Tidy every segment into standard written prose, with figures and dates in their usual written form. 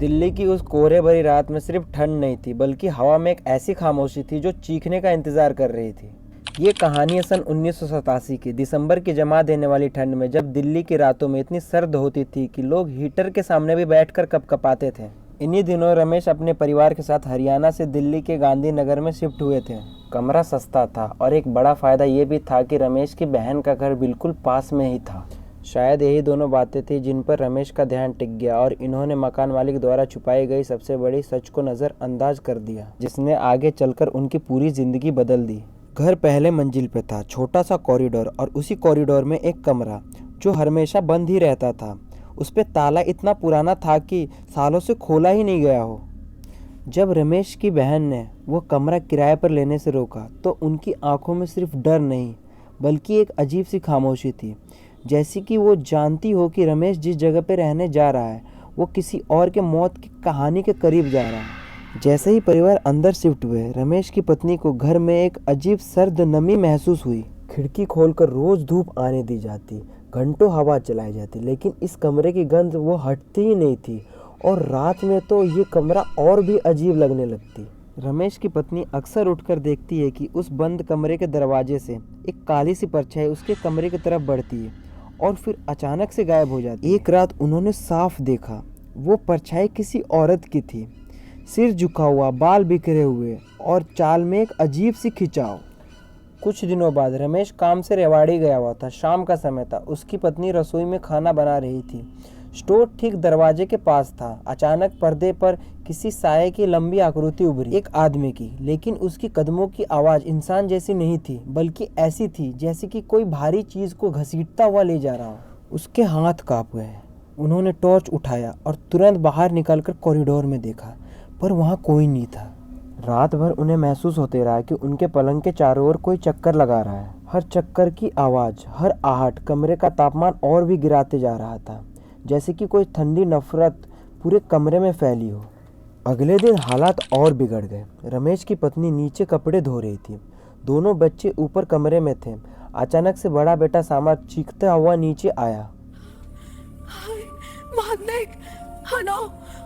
दिल्ली की उस कोहरे भरी रात में सिर्फ ठंड नहीं थी, बल्कि हवा में एक ऐसी खामोशी थी जो चीखने का इंतजार कर रही थी। ये कहानी है सन 1987 की दिसंबर की जमा देने वाली ठंड में, जब दिल्ली की रातों में इतनी सर्द होती थी कि लोग हीटर के सामने भी बैठकर कपकपाते थे। इन्हीं दिनों रमेश अपने परिवार के साथ हरियाणा से दिल्ली के गांधीनगर में शिफ्ट हुए थे। कमरा सस्ता था और एक बड़ा फ़ायदा ये भी था कि रमेश की बहन का घर बिल्कुल पास में ही था। शायद यही दोनों बातें थी जिन पर रमेश का ध्यान टिक गया और इन्होंने मकान मालिक द्वारा छुपाई गई सबसे बड़ी सच को नज़रअंदाज कर दिया, जिसने आगे चलकर उनकी पूरी ज़िंदगी बदल दी। घर पहले मंजिल पे था, छोटा सा कॉरिडोर, और उसी कॉरिडोर में एक कमरा जो हमेशा बंद ही रहता था। उस पे ताला इतना पुराना था कि सालों से खोला ही नहीं गया हो। जब रमेश की बहन ने वो कमरा किराए पर लेने से रोका तो उनकी आंखों में सिर्फ डर नहीं, बल्कि एक अजीब सी खामोशी थी, जैसी कि वो जानती हो कि रमेश जिस जगह पे रहने जा रहा है वो किसी और के मौत की कहानी के करीब जा रहा है। जैसे ही परिवार अंदर शिफ्ट हुए, रमेश की पत्नी को घर में एक अजीब सर्द नमी महसूस हुई। खिड़की खोलकर रोज धूप आने दी जाती, घंटों हवा चलाई जाती, लेकिन इस कमरे की गंध वो हटती ही नहीं थी। और रात में तो ये कमरा और भी अजीब लगने लगती। रमेश की पत्नी अक्सर उठकर देखती है कि उस बंद कमरे के दरवाजे से एक काली सी परछाई उसके कमरे की तरफ बढ़ती है और फिर अचानक से गायब हो जाती। एक रात उन्होंने साफ देखा, वो परछाई किसी औरत की थी, सिर झुका हुआ, बाल बिखरे हुए और चाल में एक अजीब सी खिंचाव। कुछ दिनों बाद रमेश काम से रेवाड़ी गया हुआ था। शाम का समय था। उसकी पत्नी रसोई में खाना बना रही थी। स्टोव ठीक दरवाजे के पास था। अचानक पर्दे पर किसी साये की लंबी आकृति उभरी, एक आदमी की, लेकिन उसकी कदमों की आवाज़ इंसान जैसी नहीं थी, बल्कि ऐसी थी जैसे कि कोई भारी चीज़ को घसीटता हुआ ले जा रहा हो। उसके हाथ काँप गए। उन्होंने टॉर्च उठाया और तुरंत बाहर निकलकर कॉरिडोर में देखा, पर वहाँ कोई नहीं था। रात भर उन्हें महसूस होते रहा कि उनके पलंग के चारों ओर कोई चक्कर लगा रहा है। हर चक्कर की आवाज़, हर आहट कमरे का तापमान और भी गिराते जा रहा था, जैसे कि कोई ठंडी नफरत पूरे कमरे में फैली हो। अगले दिन हालात और बिगड़ गए। रमेश की पत्नी नीचे कपड़े धो रही थी। दोनों बच्चे ऊपर कमरे में थे। अचानक से बड़ा बेटा सामा चीखता हुआ नीचे आया। हनो,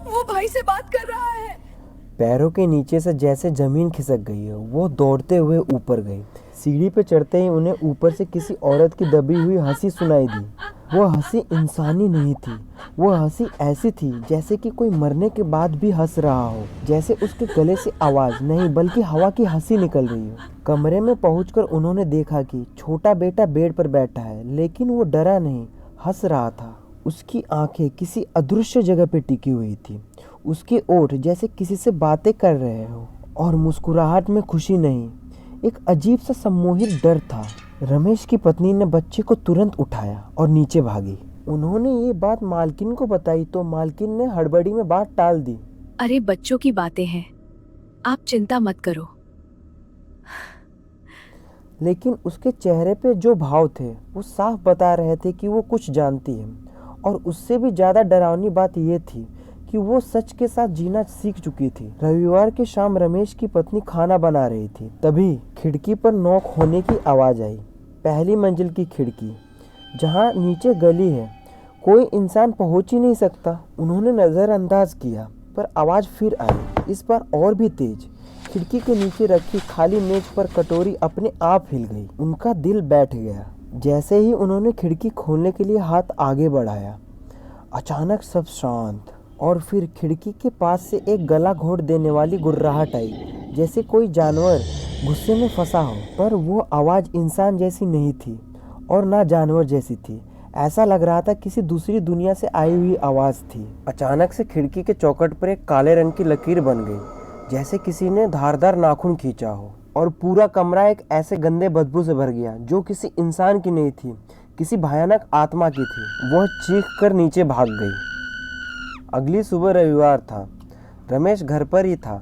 वो भाई से बात कर रहा है। पैरों के नीचे से जैसे जमीन खिसक गई है। वो दौड़ते हुए ऊपर गई। सीढ़ी पे चढ़ते ही उन्हें ऊपर से किसी औरत की दबी हुई हंसी सुनाई दी। वो हंसी इंसानी नहीं थी। वो हंसी ऐसी थी जैसे कि कोई मरने के बाद भी हंस रहा हो, जैसे उसके गले से आवाज़ नहीं बल्कि हवा की हंसी निकल रही हो। कमरे में पहुंचकर उन्होंने देखा कि छोटा बेटा बेड पर बैठा है, लेकिन वो डरा नहीं, हंस रहा था। उसकी आंखें किसी अदृश्य जगह पे टिकी हुई थी। उसके ओठ जैसे किसी से बातें कर रहे हो, और मुस्कुराहट में खुशी नहीं, एक अजीब सा सम्मोहित डर था। रमेश की पत्नी ने बच्चे को तुरंत उठाया और नीचे भागी। उन्होंने ये बात मालकिन को बताई तो मालकिन ने हड़बड़ी में बात टाल दी। अरे बच्चों की बातें हैं, आप चिंता मत करो। लेकिन उसके चेहरे पे जो भाव थे वो साफ बता रहे थे कि वो कुछ जानती है। और उससे भी ज़्यादा डरावनी बात ये थी कि वो सच के साथ जीना सीख चुकी थी। रविवार की शाम रमेश की पत्नी खाना बना रही थी। तभी खिड़की पर नॉक होने की आवाज़ आई। पहली मंजिल की खिड़की, जहाँ नीचे गली है, कोई इंसान पहुँच ही नहीं सकता। उन्होंने नज़रअंदाज किया, पर आवाज़ फिर आई, इस बार और भी तेज। खिड़की के नीचे रखी खाली मेज पर कटोरी अपने आप हिल गई। उनका दिल बैठ गया। जैसे ही उन्होंने खिड़की खोलने के लिए हाथ आगे बढ़ाया, अचानक सब शांत, और फिर खिड़की के पास से एक गला घोट देने वाली गुर्राहट आई, जैसे कोई जानवर गुस्से में फंसा हो। पर वो आवाज़ इंसान जैसी नहीं थी और ना जानवर जैसी थी। ऐसा लग रहा था किसी दूसरी दुनिया से आई हुई आवाज़ थी। अचानक से खिड़की के चौखट पर एक काले रंग की लकीर बन गई, जैसे किसी ने धारदार नाखून खींचा हो, और पूरा कमरा एक ऐसे गंदे बदबू से भर गया जो किसी इंसान की नहीं थी, किसी भयानक आत्मा की थी। वह चीख कर नीचे भाग गई। अगली सुबह रविवार था। रमेश घर पर ही था।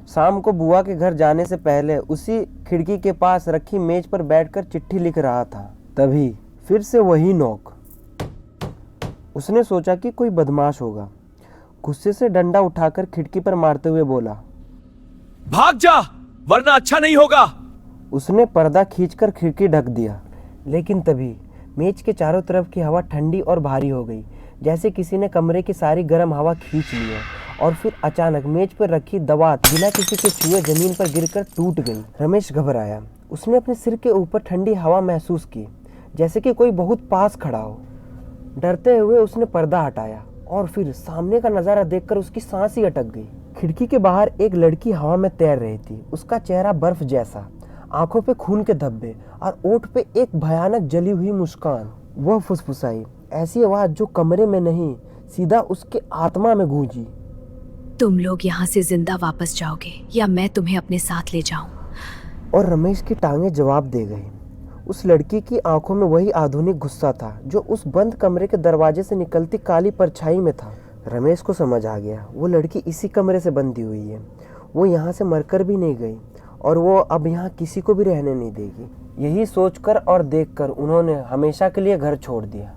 शाम को बुआ के घर जाने से पहले उसी खिड़की के पास रखी मेज पर बैठकर चिट्ठी लिख रहा था। तभी फिर से वही नॉक। उसने सोचा कि कोई बदमाश होगा। गुस्से से डंडा उठाकर खिड़की पर मारते हुए बोला, भाग जा, वरना अच्छा नहीं होगा। उसने पर्दा खींचकर खिड़की ढक दिया। लेकिन तभी मेज के चारों तरफ की हवा ठंडी और भारी हो गई, जैसे किसी ने कमरे की सारी गर्म हवा खींच ली है और फिर अचानक मेज पर रखी दवा बिना किसी के छुए जमीन पर गिरकर टूट गई। रमेश घबराया। उसने अपने सिर के ऊपर ठंडी हवा महसूस की, जैसे कि कोई बहुत पास खड़ा हो। डरते हुए उसने पर्दा हटाया और फिर सामने का नज़ारा देखकर उसकी सांस ही अटक गई। खिड़की के बाहर एक लड़की हवा में तैर रही थी। उसका चेहरा बर्फ जैसा, आंखों पे खून के धब्बे और ओठ पे एक भयानक जली हुई मुस्कान। वह फुसफुसाई, ऐसी आवाज जो कमरे में नहीं, सीधा उसके आत्मा में गूंजी। तुम लोग यहाँ से जिंदा वापस जाओगे या मैं तुम्हें अपने साथ ले जाऊं? और रमेश की टांगें जवाब दे गई। उस लड़की की आंखों में वही आधुनिक गुस्सा था जो उस बंद कमरे के दरवाजे से निकलती काली परछाई में था। रमेश को समझ आ गया, वो लड़की इसी कमरे से बंधी हुई है। वो यहाँ से मरकर भी नहीं गई और वो अब यहाँ किसी को भी रहने नहीं देगी। यही सोचकर और देखकर उन्होंने हमेशा के लिए घर छोड़ दिया।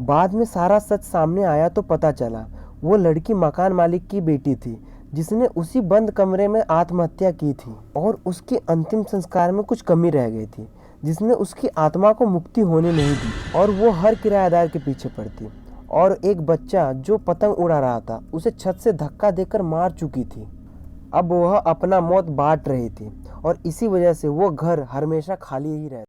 बाद में सारा सच सामने आया तो पता चला वो लड़की मकान मालिक की बेटी थी जिसने उसी बंद कमरे में आत्महत्या की थी और उसके अंतिम संस्कार में कुछ कमी रह गई थी जिसने उसकी आत्मा को मुक्ति होने नहीं दी और वो हर किराएदार के पीछे पड़ती। और एक बच्चा जो पतंग उड़ा रहा था उसे छत से धक्का देकर मार चुकी थी। अब वह अपना मौत बांट रही थी और इसी वजह से वो घर हमेशा खाली ही रहता।